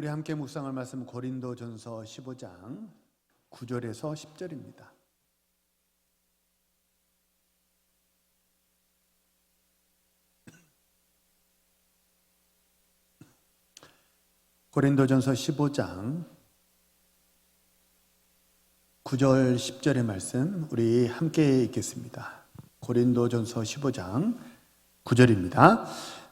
우리 함께 묵상할 말씀 고린도전서 15장 9절에서 10절입니다. 고린도전서 15장 9절 10절의 말씀 우리 함께 읽겠습니다. 고린도전서 15장 9절입니다.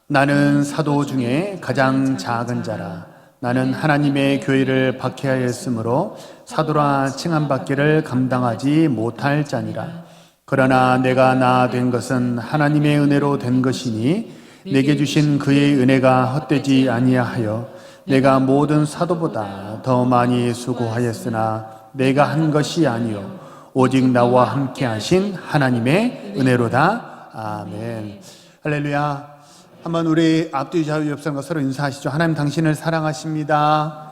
나는 사도 중에 가장 작은 자라. 나는 하나님의 교회를 박해하였으므로 사도라 칭함받기를 감당하지 못할 자니라. 그러나 내가 나 된 것은 하나님의 은혜로 된 것이니 내게 주신 그의 은혜가 헛되지 아니하여 내가 모든 사도보다 더 많이 수고하였으나 내가 한 것이 아니요 오직 나와 함께 하신 하나님의 은혜로다. 아멘. 할렐루야. 한번 우리 앞뒤 좌우 옆 사람과 서로 인사하시죠. 하나님 당신을 사랑하십니다.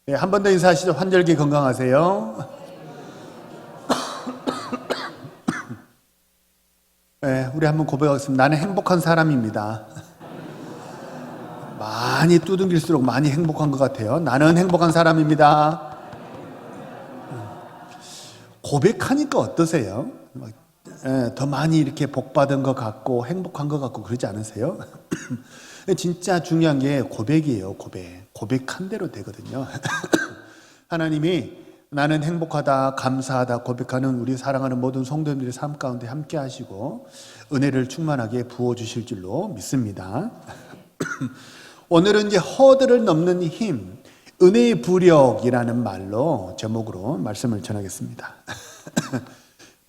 네, 한 번 더 인사하시죠. 환절기 건강하세요. 네, 우리 한번 고백하겠습니다. 나는 행복한 사람입니다. 많이 두둥길수록 많이 행복한 것 같아요. 나는 행복한 사람입니다. 고백하니까 어떠세요? 더 많이 이렇게 복받은 것 같고 행복한 것 같고 그러지 않으세요? 진짜 중요한 게 고백이에요. 고백한 대로 되거든요. 하나님이 나는 행복하다, 감사하다 고백하는 우리 사랑하는 모든 성도님들의 삶 가운데 함께 하시고 은혜를 충만하게 부어주실 줄로 믿습니다. 오늘은 이제 허들을 넘는 힘, 은혜의 부력이라는 말로 제목으로 말씀을 전하겠습니다.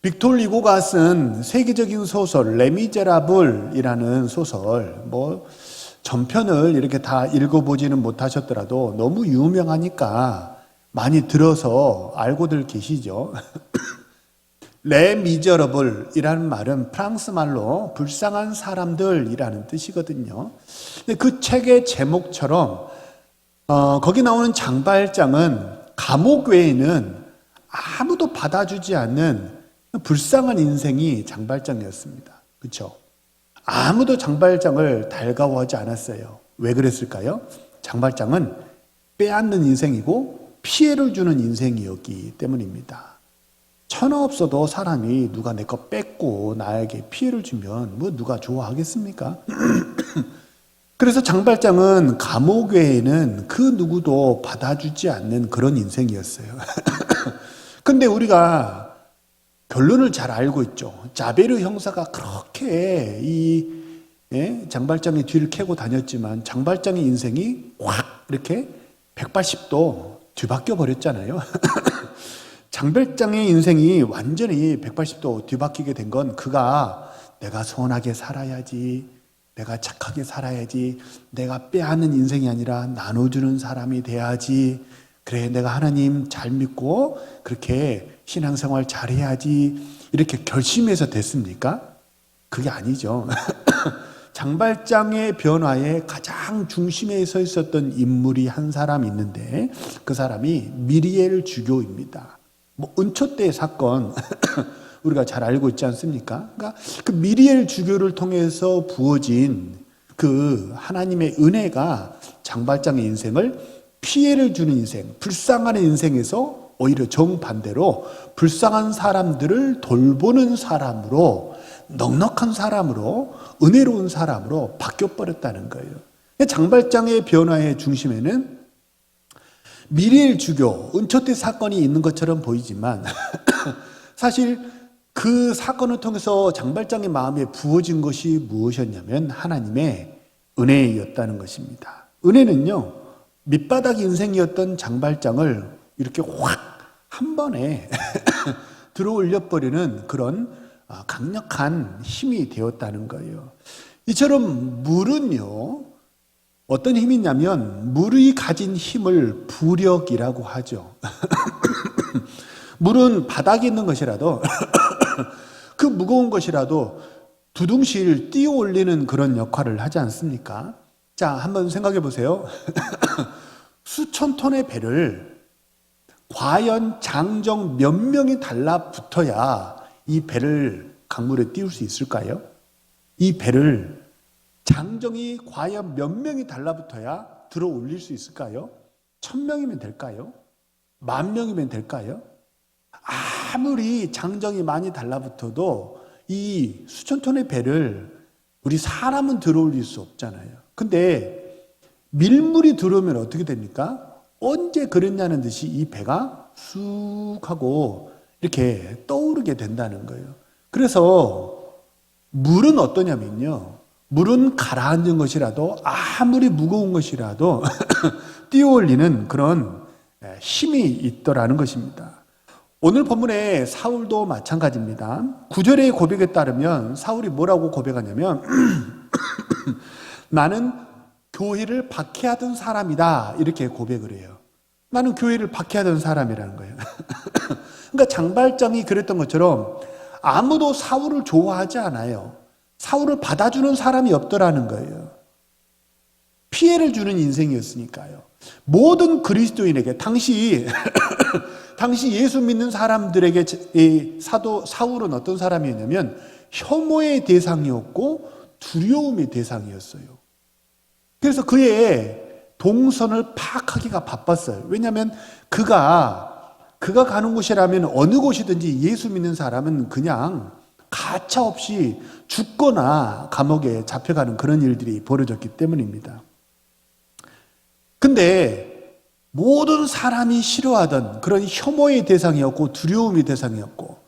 빅토르 리고가 쓴 세계적인 소설 레미제라블이라는 소설, 전편을 이렇게 다 읽어보지는 못하셨더라도 너무 유명하니까 많이 들어서 알고들 계시죠. 레미제러블이라는 말은 프랑스 말로 불쌍한 사람들이라는 뜻이거든요. 근데 그 책의 제목처럼 거기 나오는 장발장은 감옥 외에는 아무도 받아주지 않는 불쌍한 인생이 장발장이었습니다. 그렇죠? 아무도 장발장을 달가워하지 않았어요. 왜 그랬을까요? 장발장은 빼앗는 인생이고 피해를 주는 인생이었기 때문입니다. 천하 없어도 사람이 누가 내 거 뺏고 나에게 피해를 주면 누가 좋아하겠습니까? 그래서 장발장은 감옥 외에는 그 누구도 받아주지 않는 그런 인생이었어요. 근데 우리가 결론을 잘 알고 있죠. 자베르 형사가 그렇게 장발장의 뒤를 캐고 다녔지만 장발장의 인생이 확 이렇게 180도 뒤바뀌어 버렸잖아요. 장발장의 인생이 완전히 180도 뒤바뀌게 된 건 그가 내가 선하게 살아야지, 내가 착하게 살아야지, 내가 빼앗는 인생이 아니라 나눠주는 사람이 돼야지, 그래 내가 하나님 잘 믿고 그렇게 신앙생활 잘해야지 이렇게 결심해서 됐습니까? 그게 아니죠. 장발장의 변화의 가장 중심에 서 있었던 인물이 한 사람 있는데 그 사람이 미리엘 주교입니다. 은초 때 사건 우리가 잘 알고 있지 않습니까? 그러니까 그 미리엘 주교를 통해서 부어진 그 하나님의 은혜가 장발장의 인생을 피해를 주는 인생, 불쌍한 인생에서 오히려 정반대로 불쌍한 사람들을 돌보는 사람으로, 넉넉한 사람으로, 은혜로운 사람으로 바뀌어버렸다는 거예요. 장발장의 변화의 중심에는 미리엘 주교, 은초 때 사건이 있는 것처럼 보이지만 사실 그 사건을 통해서 장발장의 마음에 부어진 것이 무엇이었냐면 하나님의 은혜였다는 것입니다. 은혜는요, 밑바닥 인생이었던 장발장을 이렇게 확 한 번에 들어올려버리는 그런 강력한 힘이 되었다는 거예요. 이처럼 물은요, 어떤 힘이 있냐면 물이 가진 힘을 부력이라고 하죠. 물은 바닥에 있는 것이라도 그 무거운 것이라도 두둥실 띄어 올리는 그런 역할을 하지 않습니까? 자, 한번 생각해 보세요. 수천 톤의 배를 과연 장정 몇 명이 달라붙어야 이 배를 강물에 띄울 수 있을까요? 이 배를 장정이 과연 몇 명이 달라붙어야 들어 올릴 수 있을까요? 1000명이면 될까요? 10,000명이면 될까요? 아무리 장정이 많이 달라붙어도 이 수천 톤의 배를 우리 사람은 들어 올릴 수 없잖아요. 근데 밀물이 들어오면 어떻게 됩니까? 언제 그랬냐는 듯이 이 배가 쑥 하고 이렇게 떠오르게 된다는 거예요. 그래서 물은 어떠냐면요. 물은 가라앉은 것이라도 아무리 무거운 것이라도 띄어올리는 그런 힘이 있더라는 것입니다. 오늘 본문의 사울도 마찬가지입니다. 9절의 고백에 따르면 사울이 뭐라고 고백하냐면 나는 교회를 박해하던 사람이다 이렇게 고백을 해요. 나는 교회를 박해하던 사람이라는 거예요. 그러니까 장발장이 그랬던 것처럼 아무도 사울을 좋아하지 않아요. 사울을 받아주는 사람이 없더라는 거예요. 피해를 주는 인생이었으니까요. 모든 그리스도인에게 당시 예수 믿는 사람들에게 사도 사울은 어떤 사람이었냐면 혐오의 대상이었고 두려움의 대상이었어요. 그래서 그의 동선을 파악하기가 바빴어요. 왜냐하면 그가 가는 곳이라면 어느 곳이든지 예수 믿는 사람은 그냥 가차없이 죽거나 감옥에 잡혀가는 그런 일들이 벌어졌기 때문입니다. 근데 모든 사람이 싫어하던 그런 혐오의 대상이었고 두려움의 대상이었고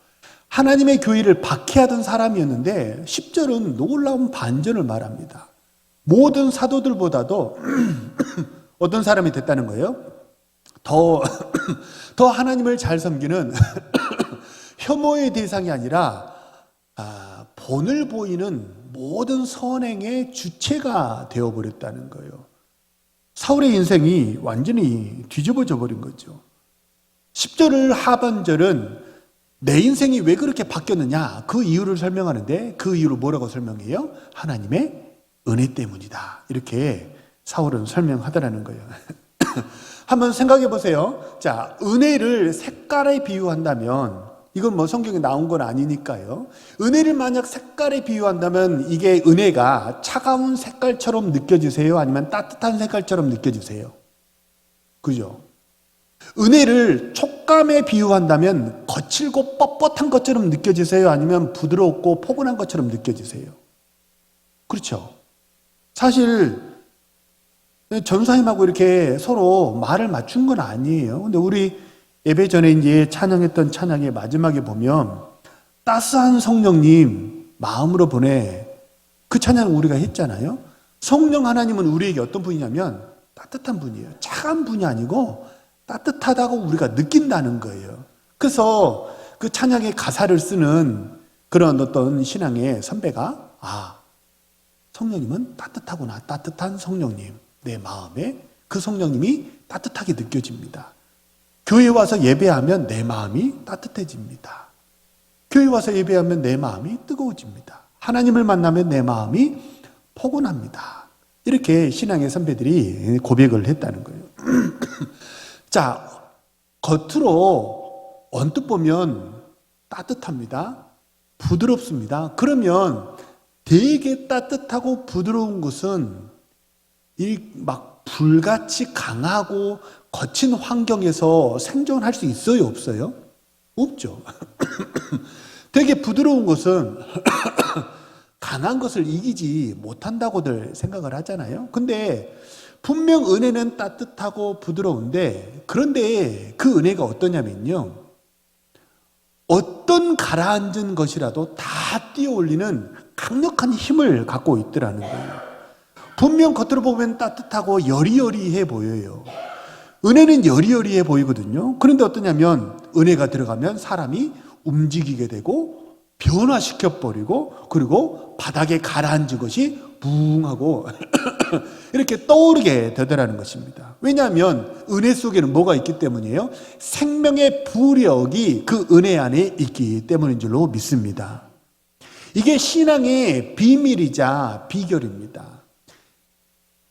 하나님의 교회를 박해하던 사람이었는데 10절은 놀라운 반전을 말합니다. 모든 사도들보다도 어떤 사람이 됐다는 거예요? 더 하나님을 잘 섬기는 혐오의 대상이 아니라 본을 보이는 모든 선행의 주체가 되어버렸다는 거예요. 사울의 인생이 완전히 뒤집어져 버린 거죠. 10절 하반절은 내 인생이 왜 그렇게 바뀌었느냐 그 이유를 설명하는데 그 이유를 뭐라고 설명해요? 하나님의 은혜 때문이다 이렇게 사울은 설명하더라는 거예요. 한번 생각해 보세요. 자, 은혜를 색깔에 비유한다면 이건 뭐 성경에 나온 건 아니니까요. 은혜를 만약 색깔에 비유한다면 이게 은혜가 차가운 색깔처럼 느껴지세요? 아니면 따뜻한 색깔처럼 느껴지세요? 그죠? 은혜를 촉감에 비유한다면 거칠고 뻣뻣한 것처럼 느껴지세요? 아니면 부드럽고 포근한 것처럼 느껴지세요? 그렇죠? 사실 전사님하고 이렇게 서로 말을 맞춘 건 아니에요. 근데 우리 예배 전에 이제 찬양했던 찬양의 마지막에 보면 따스한 성령님 마음으로 보내 그 찬양을 우리가 했잖아요. 성령 하나님은 우리에게 어떤 분이냐면 따뜻한 분이에요. 차가운 분이 아니고 따뜻하다고 우리가 느낀다는 거예요. 그래서 그 찬양의 가사를 쓰는 그런 어떤 신앙의 선배가 성령님은 따뜻하구나. 따뜻한 성령님. 내 마음에 그 성령님이 따뜻하게 느껴집니다. 교회 와서 예배하면 내 마음이 따뜻해집니다. 교회 와서 예배하면 내 마음이 뜨거워집니다. 하나님을 만나면 내 마음이 포근합니다. 이렇게 신앙의 선배들이 고백을 했다는 거예요. 자, 겉으로 언뜻 보면 따뜻합니다. 부드럽습니다. 그러면 되게 따뜻하고 부드러운 것은 막 불같이 강하고 거친 환경에서 생존할 수 있어요? 없어요? 없죠. 되게 부드러운 것은 강한 것을 이기지 못한다고들 생각을 하잖아요. 근데 분명 은혜는 따뜻하고 부드러운데 그런데 그 은혜가 어떠냐면요. 어떤 가라앉은 것이라도 다 띄어올리는 강력한 힘을 갖고 있더라는 거예요. 분명 겉으로 보면 따뜻하고 여리여리해 보여요. 은혜는 여리여리해 보이거든요. 그런데 어떠냐면 은혜가 들어가면 사람이 움직이게 되고 변화시켜버리고 그리고 바닥에 가라앉은 것이 붕하고 이렇게 떠오르게 되더라는 것입니다. 왜냐하면 은혜 속에는 뭐가 있기 때문이에요? 생명의 부력이 그 은혜 안에 있기 때문인 줄로 믿습니다. 이게 신앙의 비밀이자 비결입니다.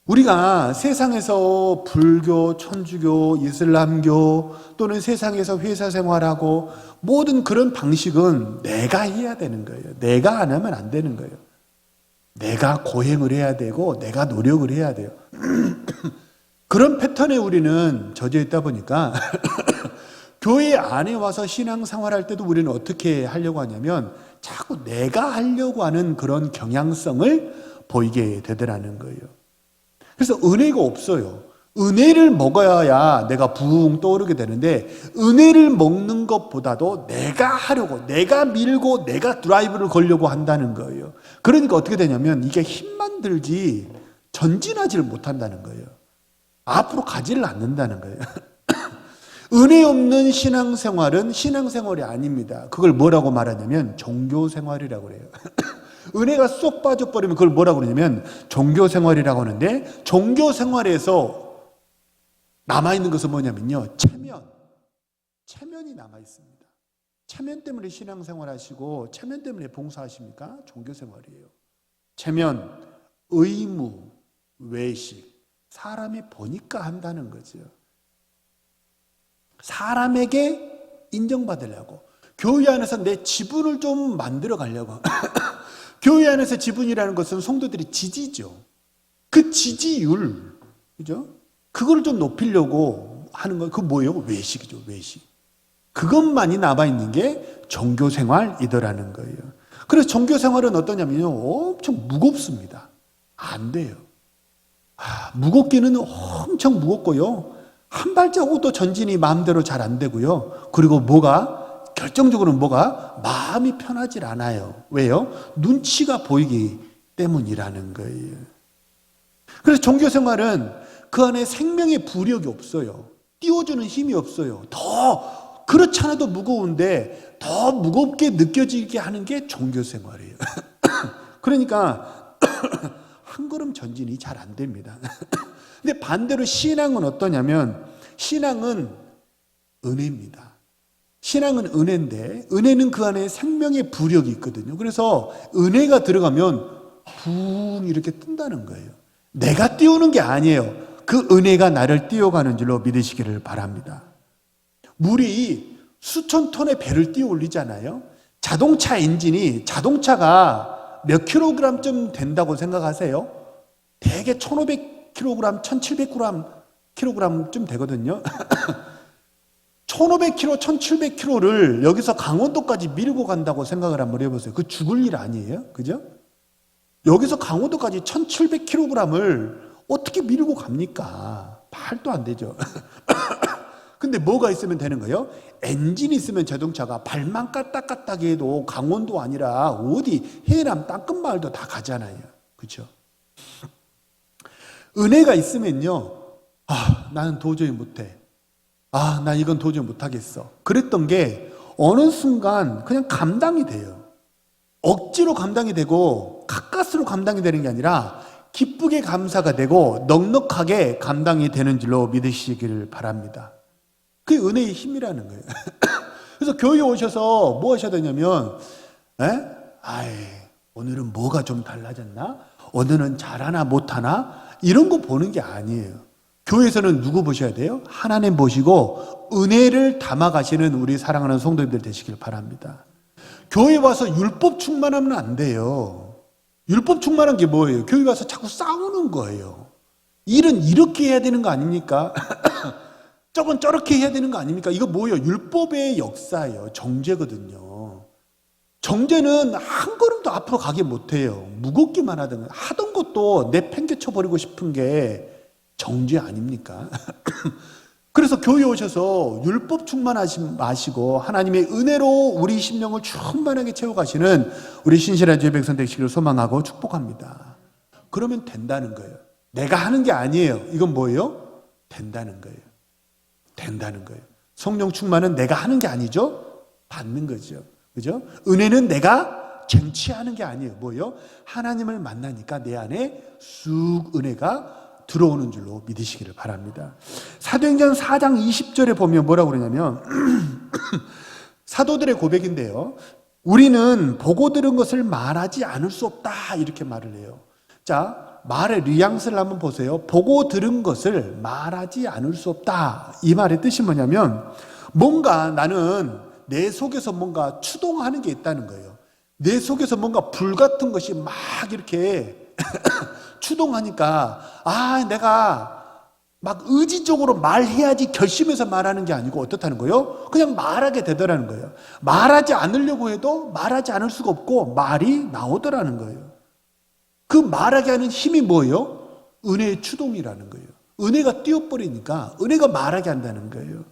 우리가 세상에서 불교, 천주교, 이슬람교 또는 세상에서 회사 생활하고 모든 그런 방식은 내가 해야 되는 거예요. 내가 안 하면 안 되는 거예요. 내가 고행을 해야 되고 내가 노력을 해야 돼요. 그런 패턴에 우리는 젖어 있다 보니까 교회 안에 와서 신앙생활할 때도 우리는 어떻게 하려고 하냐면 자꾸 내가 하려고 하는 그런 경향성을 보이게 되더라는 거예요. 그래서 은혜가 없어요. 은혜를 먹어야 내가 붕 떠오르게 되는데 은혜를 먹는 것보다도 내가 하려고, 내가 밀고 내가 드라이브를 걸려고 한다는 거예요. 그러니까 어떻게 되냐면 이게 힘만 들지 전진하지를 못한다는 거예요. 앞으로 가지를 않는다는 거예요. 은혜 없는 신앙생활은 신앙생활이 아닙니다. 그걸 뭐라고 말하냐면 종교생활이라고 그래요. 은혜가 쏙 빠져버리면 그걸 뭐라고 그러냐면 종교생활이라고 하는데, 종교생활에서 남아있는 것은 뭐냐면요, 체면이 남아있습니다. 체면 때문에 신앙생활 하시고 체면 때문에 봉사하십니까? 종교생활이에요. 체면, 의무, 외식, 사람이 보니까 한다는 거죠. 사람에게 인정받으려고, 교회 안에서 내 지분을 좀 만들어 가려고. 교회 안에서 지분이라는 것은 성도들이 지지죠. 그 지지율, 그죠? 그걸 좀 높이려고 하는 거, 그거 뭐예요? 외식이죠, 외식. 그것만이 남아있는 게 종교생활이더라는 거예요. 그래서 종교생활은 어떠냐면요, 엄청 무겁습니다. 안 돼요. 무겁기는 엄청 무겁고요, 한 발자국도 전진이 마음대로 잘 안 되고요. 그리고 결정적으로 마음이 편하질 않아요. 왜요? 눈치가 보이기 때문이라는 거예요. 그래서 종교생활은 그 안에 생명의 부력이 없어요. 띄워주는 힘이 없어요. 그렇지 않아도 무거운데 더 무겁게 느껴지게 하는 게 종교생활이에요. 그러니까 한 걸음 전진이 잘 안 됩니다. 근데 반대로 신앙은 어떠냐면, 신앙은 은혜입니다. 신앙은 은혜인데, 은혜는 그 안에 생명의 부력이 있거든요. 그래서 은혜가 들어가면 붕 이렇게 뜬다는 거예요. 내가 띄우는 게 아니에요. 그 은혜가 나를 띄워가는 줄로 믿으시기를 바랍니다. 물이 수천 톤의 배를 띄워 올리잖아요. 자동차 엔진이, 자동차가 몇 킬로그램쯤 된다고 생각하세요? 대개 1500kg, 1700kg쯤 되거든요. 1500kg, 1700kg를 여기서 강원도까지 밀고 간다고 생각을 한번 해보세요. 그 죽을 일 아니에요? 그죠? 여기서 강원도까지 1700kg을 어떻게 밀고 갑니까? 말도 안 되죠. 근데 뭐가 있으면 되는 거예요? 엔진이 있으면 자동차가 발만 까딱까딱 해도 강원도 아니라 어디 해남 땅끝마을도 다 가잖아요. 그렇죠? 은혜가 있으면요, 나는 도저히 못해. 난 이건 도저히 못하겠어. 그랬던 게 어느 순간 그냥 감당이 돼요. 억지로 감당이 되고 가까스로 감당이 되는 게 아니라 기쁘게 감사가 되고 넉넉하게 감당이 되는 줄로 믿으시기를 바랍니다. 그게 은혜의 힘이라는 거예요. 그래서 교회에 오셔서 뭐 하셔야 되냐면, 오늘은 뭐가 좀 달라졌나? 오늘은 잘하나 못하나? 이런 거 보는 게 아니에요. 교회에서는 누구 보셔야 돼요? 하나님 보시고 은혜를 담아가시는 우리 사랑하는 성도님들 되시길 바랍니다. 교회 와서 율법 충만하면 안 돼요. 율법 충만한 게 뭐예요? 교회 와서 자꾸 싸우는 거예요. 일은 이렇게 해야 되는 거 아닙니까? 저건 저렇게 해야 되는 거 아닙니까? 이거 뭐예요? 율법의 역사예요. 정죄거든요. 정죄는 한 걸음도 앞으로 가게 못해요. 무겁기만 하던 것도 내팽개쳐버리고 싶은 게 정죄 아닙니까? 그래서 교회 오셔서 율법 충만하지 마시고 하나님의 은혜로 우리 심령을 충만하게 채워가시는 우리 신실한 주의 백성 되시기를 소망하고 축복합니다. 그러면 된다는 거예요. 내가 하는 게 아니에요. 이건 뭐예요? 된다는 거예요. 된다는 거예요. 성령 충만은 내가 하는 게 아니죠? 받는 거죠. 그죠? 은혜는 내가 쟁취하는 게 아니에요. 뭐예요? 하나님을 만나니까 내 안에 쑥 은혜가 들어오는 줄로 믿으시기를 바랍니다. 사도행전 4장 20절에 보면 뭐라고 그러냐면 사도들의 고백인데요, 우리는 보고 들은 것을 말하지 않을 수 없다, 이렇게 말을 해요. 자, 말의 뉘앙스를 한번 보세요. 보고 들은 것을 말하지 않을 수 없다, 이 말의 뜻이 뭐냐면, 뭔가 나는 내 속에서 뭔가 추동하는 게 있다는 거예요. 내 속에서 뭔가 불 같은 것이 막 이렇게 추동하니까 내가 막 의지적으로 말해야지 결심해서 말하는 게 아니고 어떻다는 거예요? 그냥 말하게 되더라는 거예요. 말하지 않으려고 해도 말하지 않을 수가 없고 말이 나오더라는 거예요. 그 말하게 하는 힘이 뭐예요? 은혜의 추동이라는 거예요. 은혜가 뛰어버리니까 은혜가 말하게 한다는 거예요.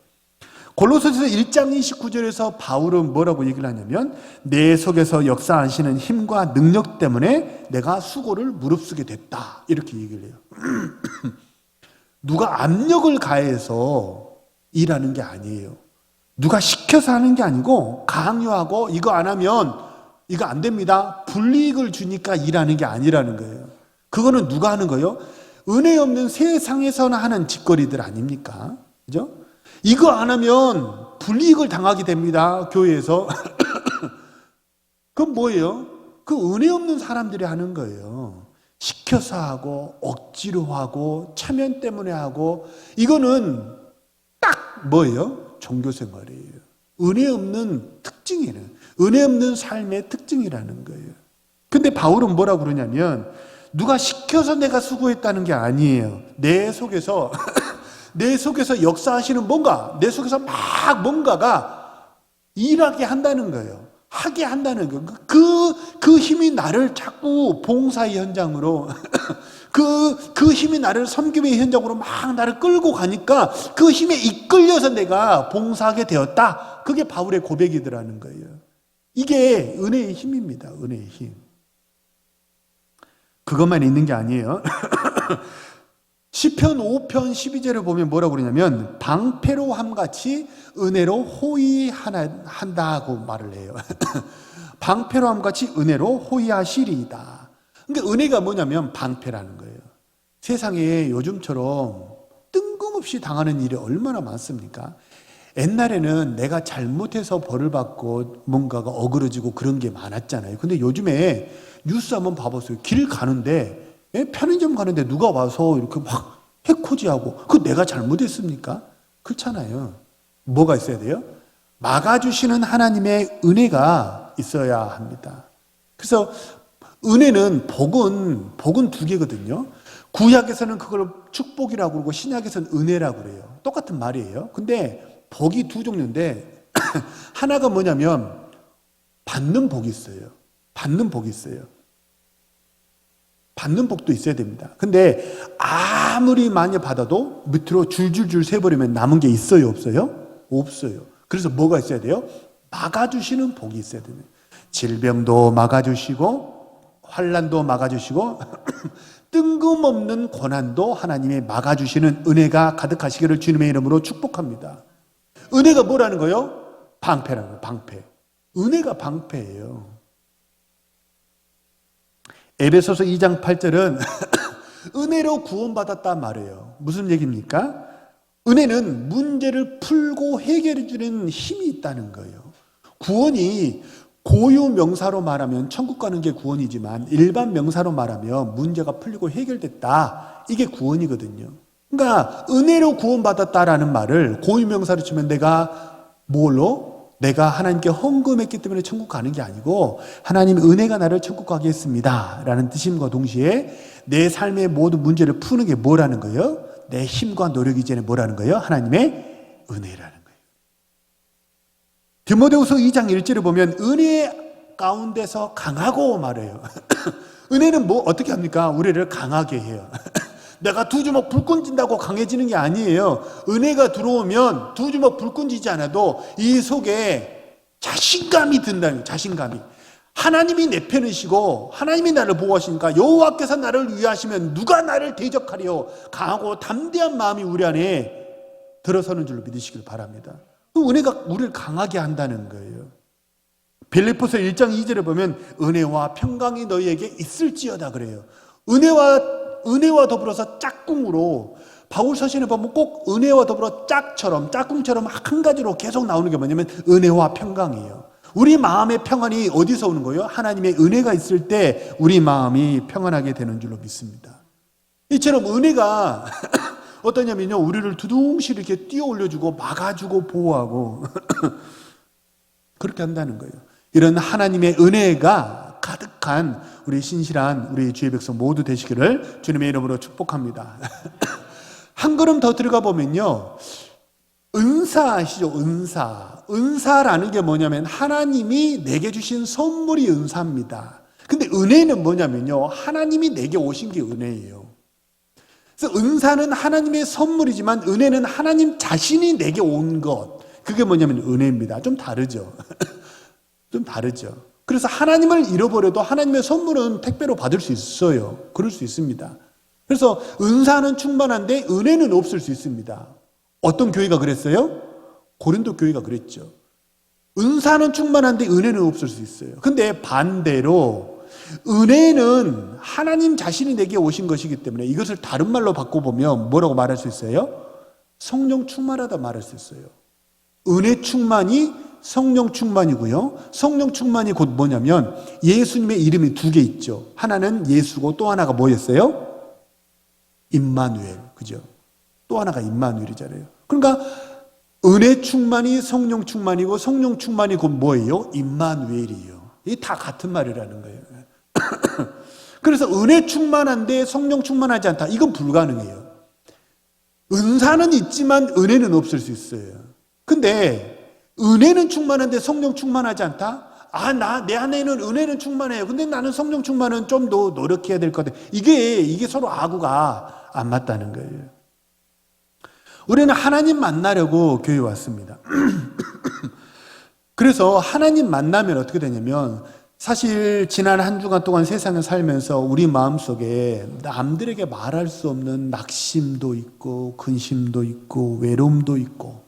골로새서 1장 29절에서 바울은 뭐라고 얘기를 하냐면 내 속에서 역사하시는 힘과 능력 때문에 내가 수고를 무릅쓰게 됐다. 이렇게 얘기를 해요. 누가 압력을 가해서 일하는 게 아니에요. 누가 시켜서 하는 게 아니고 강요하고 이거 안 하면 이거 안 됩니다. 불이익을 주니까 일하는 게 아니라는 거예요. 그거는 누가 하는 거예요? 은혜 없는 세상에서나 하는 짓거리들 아닙니까? 그죠? 이거 안 하면 불이익을 당하게 됩니다. 교회에서. 그건 뭐예요? 그 은혜 없는 사람들이 하는 거예요. 시켜서 하고 억지로 하고 체면 때문에 하고 이거는 딱 뭐예요? 종교 생활이에요. 은혜 없는 특징이에요. 은혜 없는 삶의 특징이라는 거예요. 근데 바울은 뭐라고 그러냐면 누가 시켜서 내가 수고했다는 게 아니에요. 내 속에서 내 속에서 역사하시는 뭔가, 내 속에서 막 뭔가가 일하게 한다는 거예요. 하게 한다는 거예요. 그 힘이 나를 자꾸 봉사의 현장으로, 그 힘이 나를 섬김의 현장으로 막 나를 끌고 가니까 그 힘에 이끌려서 내가 봉사하게 되었다. 그게 바울의 고백이더라는 거예요. 이게 은혜의 힘입니다. 은혜의 힘. 그것만 있는 게 아니에요. 시편 5편 12절을 보면 뭐라고 그러냐면 방패로 함같이 은혜로 호위한다고 말을 해요. 방패로 함같이 은혜로 호위하시리이다. 그러니까 은혜가 뭐냐면 방패라는 거예요. 세상에 요즘처럼 뜬금없이 당하는 일이 얼마나 많습니까? 옛날에는 내가 잘못해서 벌을 받고 뭔가가 어그러지고 그런 게 많았잖아요. 근데 요즘에 뉴스 한번 봐보세요. 길 가는데 편의점 가는데 누가 와서 이렇게 막 해코지하고 그 내가 잘못했습니까? 그렇잖아요. 뭐가 있어야 돼요? 막아주시는 하나님의 은혜가 있어야 합니다. 그래서 은혜는 복은 두 개거든요. 구약에서는 그걸 축복이라고 그러고 신약에서는 은혜라고 그래요. 똑같은 말이에요. 근데 복이 두 종류인데 하나가 뭐냐면 받는 복이 있어요. 받는 복이 있어요. 받는 복도 있어야 됩니다. 근데 아무리 많이 받아도 밑으로 줄줄줄 세버리면 남은 게 있어요? 없어요? 없어요. 그래서 뭐가 있어야 돼요? 막아주시는 복이 있어야 됩니다. 질병도 막아주시고 환난도 막아주시고 뜬금없는 고난도 하나님이 막아주시는 은혜가 가득하시기를 주님의 이름으로 축복합니다. 은혜가 뭐라는 거예요? 방패라는 거예요. 방패. 은혜가 방패예요. 에베소서 2장 8절은 은혜로 구원받았다 말이에요. 무슨 얘기입니까? 은혜는 문제를 풀고 해결해 주는 힘이 있다는 거예요. 구원이 고유 명사로 말하면 천국 가는 게 구원이지만 일반 명사로 말하면 문제가 풀리고 해결됐다. 이게 구원이거든요. 그러니까 은혜로 구원받았다라는 말을 고유 명사로 치면 내가 뭘로? 내가 하나님께 헌금했기 때문에 천국 가는 게 아니고 하나님 은혜가 나를 천국 가게 했습니다 라는 뜻임과 동시에 내 삶의 모든 문제를 푸는 게 뭐라는 거예요? 내 힘과 노력이 전에 뭐라는 거예요? 하나님의 은혜라는 거예요. 디모데후서 2장 1절에 보면 은혜 가운데서 강하고 말해요. 은혜는 뭐 어떻게 합니까? 우리를 강하게 해요. 내가 두 주먹 불 끈진다고 강해지는 게 아니에요. 은혜가 들어오면 두 주먹 불 끈지지 않아도 이 속에 자신감이 든다는 거예요. 자신감이. 하나님이 내 편이시고 하나님이 나를 보호하시니까 여호와께서 나를 위하시면 누가 나를 대적하리요. 강하고 담대한 마음이 우리 안에 들어서는 줄로 믿으시길 바랍니다. 은혜가 우리를 강하게 한다는 거예요. 빌립보서 1장 2절에 보면 은혜와 평강이 너희에게 있을지어다 그래요. 은혜와 더불어서 짝꿍으로 바울 서신에 보면 꼭 은혜와 더불어 짝꿍처럼 한 가지로 계속 나오는 게 뭐냐면 은혜와 평강이에요. 우리 마음의 평안이 어디서 오는 거예요? 하나님의 은혜가 있을 때 우리 마음이 평안하게 되는 줄로 믿습니다. 이처럼 은혜가 어떠냐면요, 우리를 두둥실 이렇게 띄어 올려주고 막아주고 보호하고 그렇게 한다는 거예요. 이런 하나님의 은혜가 가득한 우리 신실한 우리 주의 백성 모두 되시기를 주님의 이름으로 축복합니다. 한 걸음 더 들어가 보면요, 은사 아시죠? 은사라는 게 뭐냐면 하나님이 내게 주신 선물이 은사입니다. 근데 은혜는 뭐냐면요, 하나님이 내게 오신 게 은혜예요. 그래서 은사는 하나님의 선물이지만 은혜는 하나님 자신이 내게 온 것, 그게 뭐냐면 은혜입니다. 좀 다르죠. 좀 다르죠. 그래서 하나님을 잃어버려도 하나님의 선물은 택배로 받을 수 있어요. 그럴 수 있습니다. 그래서 은사는 충만한데 은혜는 없을 수 있습니다. 어떤 교회가 그랬어요? 고린도 교회가 그랬죠. 은사는 충만한데 은혜는 없을 수 있어요. 근데 반대로 은혜는 하나님 자신이 내게 오신 것이기 때문에 이것을 다른 말로 바꿔보면 뭐라고 말할 수 있어요? 성령 충만하다 말할 수 있어요. 은혜 충만이 성령 충만이고요. 성령 충만이 곧 뭐냐면 예수님의 이름이 두 개 있죠. 하나는 예수고 또 하나가 뭐였어요? 임마누엘. 그죠? 또 하나가 임마누엘이잖아요. 그러니까 은혜 충만이 성령 충만이고 성령 충만이 곧 뭐예요? 임마누엘이에요. 이게 다 같은 말이라는 거예요. 그래서 은혜 충만한데 성령 충만하지 않다. 이건 불가능해요. 은사는 있지만 은혜는 없을 수 있어요. 근데 은혜는 충만한데 성령 충만하지 않다? 내 안에는 은혜는 충만해요. 근데 나는 성령 충만은 좀 더 노력해야 될 것 같아. 이게 서로 아구가 안 맞다는 거예요. 우리는 하나님 만나려고 교회에 왔습니다. 그래서 하나님 만나면 어떻게 되냐면, 사실 지난 한 주간 동안 세상을 살면서 우리 마음속에 남들에게 말할 수 없는 낙심도 있고 근심도 있고 외로움도 있고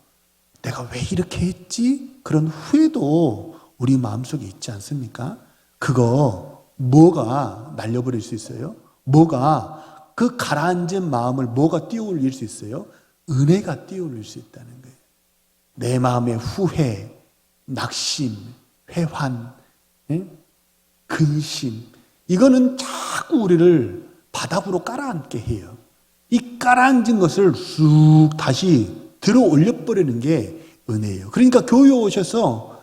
내가 왜 이렇게 했지? 그런 후회도 우리 마음속에 있지 않습니까? 그거 뭐가 날려버릴 수 있어요? 뭐가 그 가라앉은 마음을 뭐가 띄워올릴 수 있어요? 은혜가 띄워올릴 수 있다는 거예요. 내 마음의 후회, 낙심, 회환, 근심, 이거는 자꾸 우리를 바닥으로 깔아앉게 해요. 이 깔아앉은 것을 쑥 다시 들어 올려버리는 게 은혜예요. 그러니까 교회 오셔서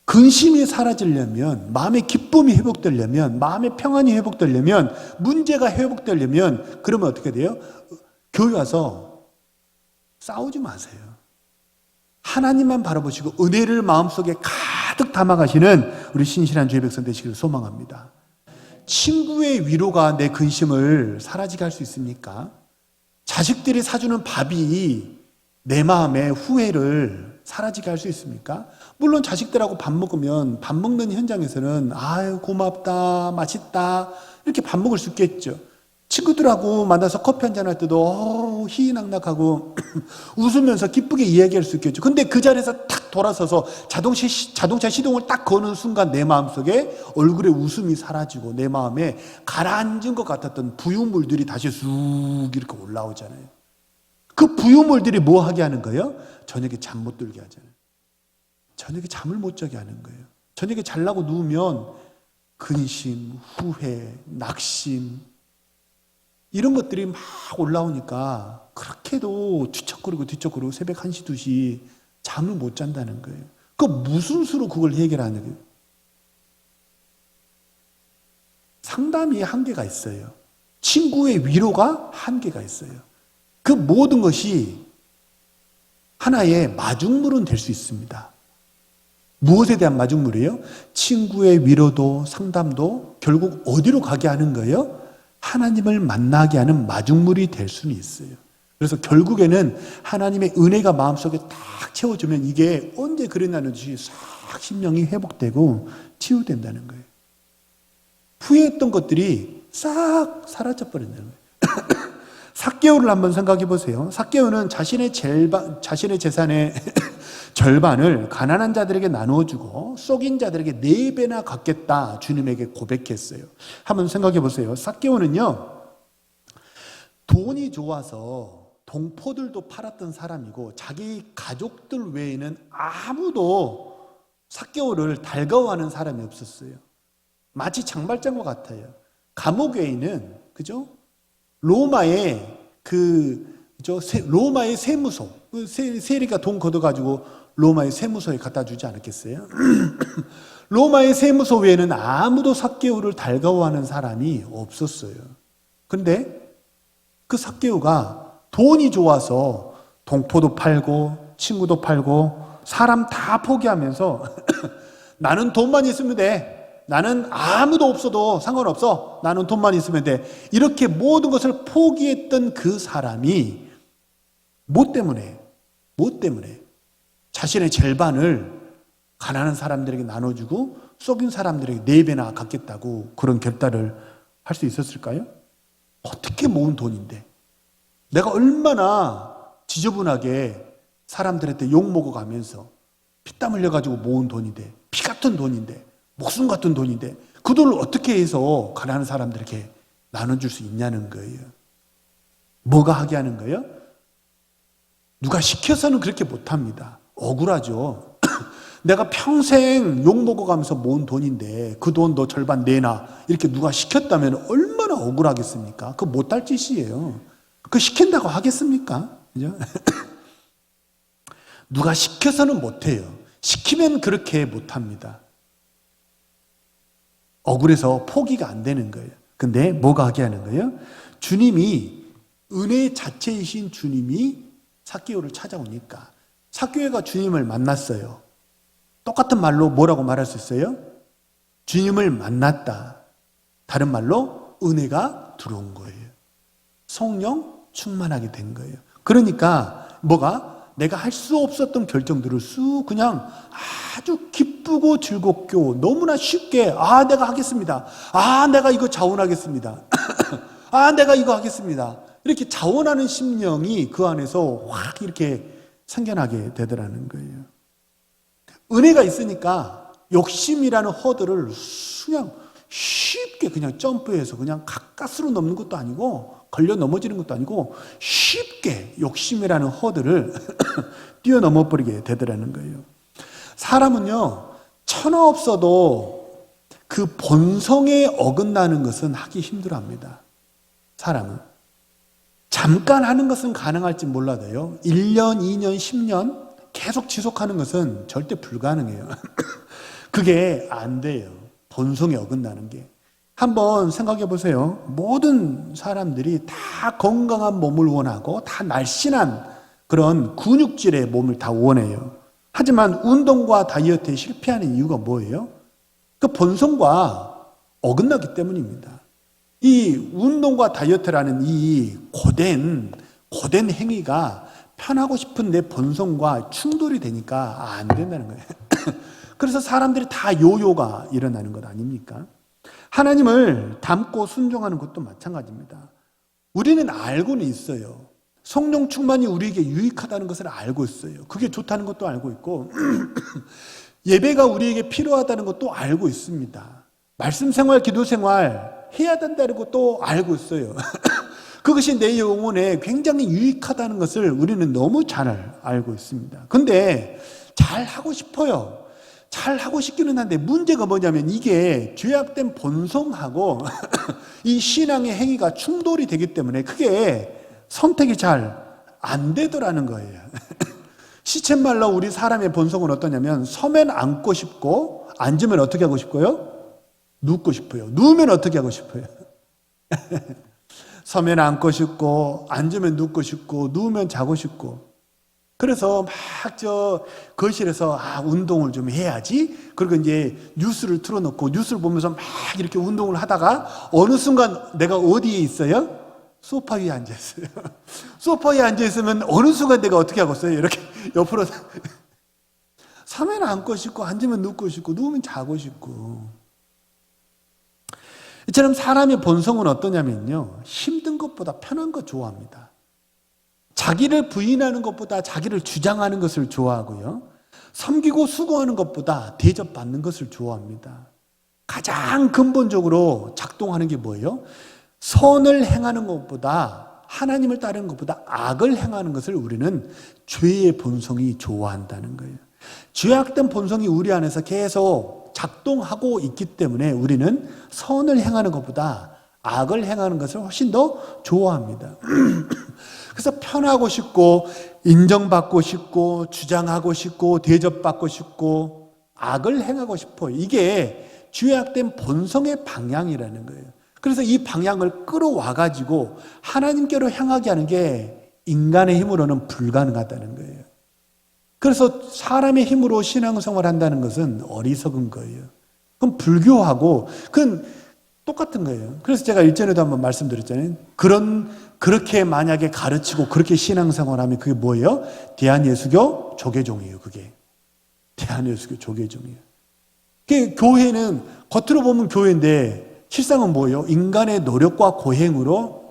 근심이 사라지려면, 마음의 기쁨이 회복되려면, 마음의 평안이 회복되려면, 문제가 회복되려면, 그러면 어떻게 돼요? 교회 와서 싸우지 마세요. 하나님만 바라보시고 은혜를 마음속에 가득 담아가시는 우리 신실한 주의 백성 되시기를 소망합니다. 친구의 위로가 내 근심을 사라지게 할 수 있습니까? 자식들이 사주는 밥이 내 마음의 후회를 사라지게 할 수 있습니까? 물론 자식들하고 밥 먹으면 밥 먹는 현장에서는 아유 고맙다, 맛있다 이렇게 밥 먹을 수 있겠죠. 친구들하고 만나서 커피 한잔 할 때도 희희낙낙하고 웃으면서 기쁘게 이야기할 수 있겠죠. 근데 그 자리에서 탁 돌아서서 자동차 시동을 딱 거는 순간 내 마음속에 얼굴에 웃음이 사라지고 내 마음에 가라앉은 것 같았던 부유물들이 다시 쑥 이렇게 올라오잖아요. 그 부유물들이 뭐 하게 하는 거예요? 저녁에 잠 못 들게 하잖아요. 저녁에 잠을 못 자게 하는 거예요. 저녁에 자려고 누우면 근심, 후회, 낙심 이런 것들이 막 올라오니까 그렇게도 뒤척거리고 새벽 1시, 2시 잠을 못 잔다는 거예요. 그 무슨 수로 그걸 해결하는 거예요? 상담이 한계가 있어요. 친구의 위로가 한계가 있어요. 그 모든 것이 하나의 마중물은 될 수 있습니다. 무엇에 대한 마중물이에요? 친구의 위로도 상담도 결국 어디로 가게 하는 거예요? 하나님을 만나게 하는 마중물이 될 수는 있어요. 그래서 결국에는 하나님의 은혜가 마음속에 딱 채워주면 이게 언제 그랬냐는 듯이 싹 심령이 회복되고 치유된다는 거예요. 후회했던 것들이 싹 사라져버린다는 거예요. 삭개오를 한번 생각해 보세요. 삭개오는 자신의 재산의 절반을 가난한 자들에게 나누어주고 속인 자들에게 4배나 갚겠다 주님에게 고백했어요. 한번 생각해 보세요. 삭개오는요, 돈이 좋아서 동포들도 팔았던 사람이고 자기 가족들 외에는 아무도 삭개오를 달가워하는 사람이 없었어요. 마치 장발장과 같아요. 감옥 외에는, 그죠? 로마의 세무소, 세리가 돈 걷어가지고 로마의 세무서에 갖다 주지 않았겠어요? 로마의 세무서 외에는 아무도 삭개오를 달가워하는 사람이 없었어요. 그런데 그 삭개오가 돈이 좋아서 동포도 팔고 친구도 팔고 사람 다 포기하면서 나는 돈만 있으면 돼. 나는 아무도 없어도 상관없어. 나는 돈만 있으면 돼. 이렇게 모든 것을 포기했던 그 사람이 뭐 때문에 자신의 절반을 가난한 사람들에게 나눠주고 속인 사람들에게 4배나 갚겠다고 그런 결단을 할 수 있었을까요? 어떻게 모은 돈인데, 내가 얼마나 지저분하게 사람들한테 욕먹어가면서 피땀 흘려가지고 모은 돈인데, 피 같은 돈인데, 목숨 같은 돈인데 그 돈을 어떻게 해서 가난한 사람들에게 나눠줄 수 있냐는 거예요. 뭐가 하게 하는 거예요? 누가 시켜서는 그렇게 못합니다. 억울하죠. 내가 평생 욕먹어가면서 모은 돈인데 그 돈 너 절반 내놔 이렇게 누가 시켰다면 얼마나 억울하겠습니까? 그거 못할 짓이에요. 그거 시킨다고 하겠습니까? 그죠? 누가 시켜서는 못해요. 시키면 그렇게 못합니다. 억울해서 포기가 안 되는 거예요. 근데 뭐가 하게 하는 거예요? 주님이, 은혜 자체이신 주님이 삭개오를 찾아오니까 삭개오가 주님을 만났어요. 똑같은 말로 뭐라고 말할 수 있어요? 주님을 만났다. 다른 말로 은혜가 들어온 거예요. 성령 충만하게 된 거예요. 그러니까 뭐가? 내가 할 수 없었던 결정들을 쑥 그냥 아주 기쁘고 즐겁게 너무나 쉽게 내가 하겠습니다. 내가 이거 자원하겠습니다. 내가 이거 하겠습니다. 이렇게 자원하는 심령이 그 안에서 확 이렇게 생겨나게 되더라는 거예요. 은혜가 있으니까 욕심이라는 허들을 그냥 쉽게 그냥 점프해서 그냥 가까스로 넘는 것도 아니고 걸려 넘어지는 것도 아니고 쉽게 욕심이라는 허들을 뛰어넘어 버리게 되더라는 거예요. 사람은요, 천하 없어도 그 본성에 어긋나는 것은 하기 힘들어합니다. 사람은 잠깐 하는 것은 가능할지 몰라도요, 1년, 2년, 10년 계속 지속하는 것은 절대 불가능해요. 그게 안 돼요. 본성에 어긋나는 게. 한번 생각해 보세요. 모든 사람들이 다 건강한 몸을 원하고 다 날씬한 그런 근육질의 몸을 다 원해요. 하지만 운동과 다이어트에 실패하는 이유가 뭐예요? 그 본성과 어긋나기 때문입니다. 이 운동과 다이어트라는 이 고된 행위가 편하고 싶은 내 본성과 충돌이 되니까 안 된다는 거예요. 그래서 사람들이 다 요요가 일어나는 것 아닙니까? 하나님을 닮고 순종하는 것도 마찬가지입니다. 우리는 알고는 있어요. 성령 충만이 우리에게 유익하다는 것을 알고 있어요. 그게 좋다는 것도 알고 있고 예배가 우리에게 필요하다는 것도 알고 있습니다. 말씀 생활, 기도 생활 해야 된다는 것도 알고 있어요. 그것이 내 영혼에 굉장히 유익하다는 것을 우리는 너무 잘 알고 있습니다. 근데 잘 하고 싶어요. 잘 하고 싶기는 한데 문제가 뭐냐면 이게 죄악된 본성하고 이 신앙의 행위가 충돌이 되기 때문에 그게 선택이 잘 안 되더라는 거예요. 시쳇말로 우리 사람의 본성은 어떠냐면 서면 앉고 싶고 앉으면 어떻게 하고 싶고요? 눕고 싶어요. 누우면 어떻게 하고 싶어요? 서면 앉고 싶고 앉으면 눕고 싶고 누우면 자고 싶고. 그래서 막 거실에서 운동을 좀 해야지. 그리고 이제 뉴스를 틀어놓고 뉴스를 보면서 막 이렇게 운동을 하다가 어느 순간 내가 어디에 있어요? 소파 위에 앉아 있어요. 소파 위에 앉아 있으면 어느 순간 내가 어떻게 하고 있어요? 이렇게 옆으로 서면 앉고 싶고 앉으면 눕고 싶고 누우면 자고 싶고. 이처럼 사람의 본성은 어떠냐면요, 힘든 것보다 편한 것 좋아합니다. 자기를 부인하는 것보다 자기를 주장하는 것을 좋아하고요, 섬기고 수고하는 것보다 대접받는 것을 좋아합니다. 가장 근본적으로 작동하는 게 뭐예요? 선을 행하는 것보다, 하나님을 따르는 것보다 악을 행하는 것을 우리는 죄의 본성이 좋아한다는 거예요. 죄악된 본성이 우리 안에서 계속 작동하고 있기 때문에 우리는 선을 행하는 것보다 악을 행하는 것을 훨씬 더 좋아합니다. 그래서 편하고 싶고 인정받고 싶고 주장하고 싶고 대접받고 싶고 악을 행하고 싶어요. 이게 죄악된 본성의 방향이라는 거예요. 그래서 이 방향을 끌어와 가지고 하나님께로 향하게 하는 게 인간의 힘으로는 불가능하다는 거예요. 그래서 사람의 힘으로 신앙생활을 한다는 것은 어리석은 거예요. 그럼 불교하고 그건 똑같은 거예요. 그래서 제가 일전에도 한번 말씀드렸잖아요. 그렇게 만약에 가르치고 그렇게 신앙생활하면 그게 뭐예요? 대한예수교 조계종이에요. 그게 대한예수교 조계종이에요. 그 교회는 겉으로 보면 교회인데 실상은 뭐예요? 인간의 노력과 고행으로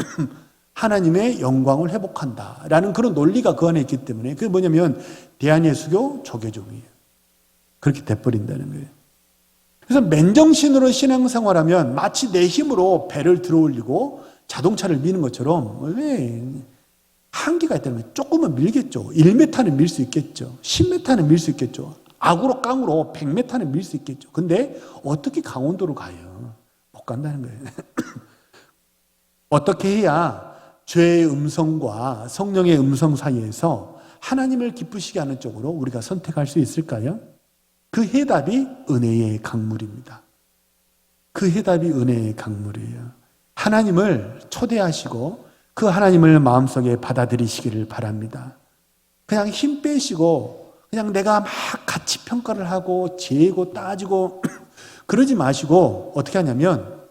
하나님의 영광을 회복한다라는 그런 논리가 그 안에 있기 때문에 그게 뭐냐면 대한예수교 조계종이에요. 그렇게 돼버린다는 거예요. 그래서 맨정신으로 신앙생활하면 마치 내 힘으로 배를 들어올리고 자동차를 미는 것처럼 왜 한계가 있다는 거예요. 조금은 밀겠죠. 1m는 밀 수 있겠죠. 10m는 밀 수 있겠죠. 악으로 깡으로 100m는 밀 수 있겠죠. 근데 어떻게 강원도로 가요? 못 간다는 거예요. 어떻게 해야 죄의 음성과 성령의 음성 사이에서 하나님을 기쁘시게 하는 쪽으로 우리가 선택할 수 있을까요? 그 해답이 은혜의 강물입니다. 그 해답이 은혜의 강물이에요. 하나님을 초대하시고 그 하나님을 마음속에 받아들이시기를 바랍니다. 그냥 힘 빼시고 그냥 내가 막 가치 평가를 하고 재고 따지고 그러지 마시고 어떻게 하냐면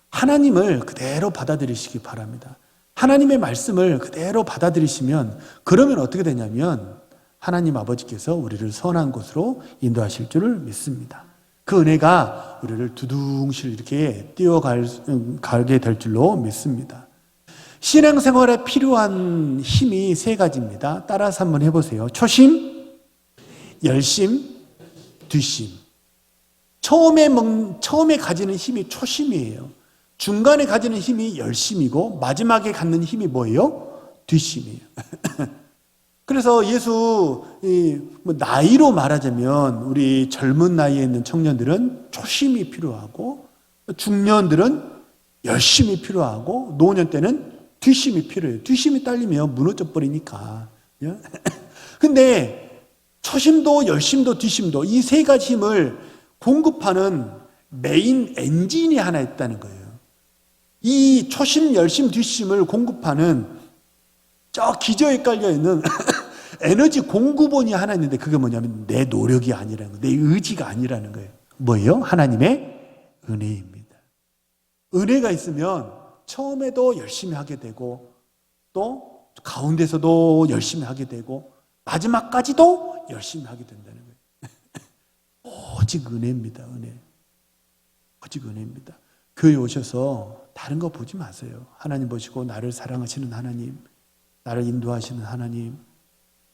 하나님을 그대로 받아들이시기 바랍니다. 하나님의 말씀을 그대로 받아들이시면 그러면 어떻게 되냐면 하나님 아버지께서 우리를 선한 곳으로 인도하실 줄을 믿습니다. 그 은혜가 우리를 두둥실 이렇게 뛰어가게 될 줄로 믿습니다. 신앙생활에 필요한 힘이 세 가지입니다. 따라서 한번 해보세요. 초심, 열심, 뒷심. 처음에 가지는 힘이 초심이에요. 중간에 가지는 힘이 열심이고 마지막에 갖는 힘이 뭐예요? 뒷심이에요. 그래서 예수 나이로 말하자면 우리 젊은 나이에 있는 청년들은 초심이 필요하고 중년들은 열심이 필요하고 노년 때는 뒷심이 필요해요. 뒷심이 딸리면 무너져 버리니까. 근데 초심도 열심도 뒷심도 이 세 가지 힘을 공급하는 메인 엔진이 하나 있다는 거예요. 이 초심, 열심, 뒷심을 공급하는 저 기저에 깔려있는 에너지 공급원이 하나 있는데 그게 뭐냐면 내 노력이 아니라는 거예요. 내 의지가 아니라는 거예요. 뭐예요? 하나님의 은혜입니다. 은혜가 있으면 처음에도 열심히 하게 되고 또 가운데서도 열심히 하게 되고 마지막까지도 열심히 하게 된다는 거예요. 오직 은혜입니다. 은혜. 오직 은혜입니다. 교회 오셔서 다른 거 보지 마세요. 하나님 보시고 나를 사랑하시는 하나님, 나를 인도하시는 하나님,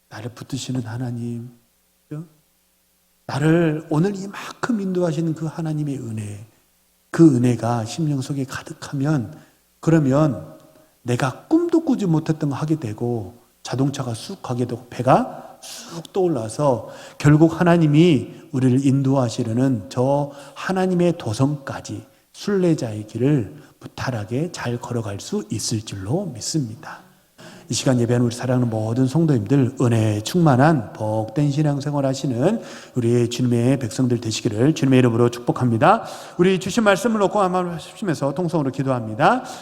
나를 붙드시는 하나님, 나를 오늘 이만큼 인도하시는 그 하나님의 은혜, 그 은혜가 심령 속에 가득하면 그러면 내가 꿈도 꾸지 못했던 거 하게 되고 자동차가 쑥 가게 되고 배가 쑥 떠올라서 결국 하나님이 우리를 인도하시려는 저 하나님의 도성까지 순례자의 길을 무탈하게 잘 걸어갈 수 있을 줄로 믿습니다. 이 시간 예배하는 우리 사랑하는 모든 성도님들 은혜에 충만한 복된 신앙생활 하시는 우리 주님의 백성들 되시기를 주님의 이름으로 축복합니다. 우리 주신 말씀을 놓고 한번 하시면서 통성으로 기도합니다.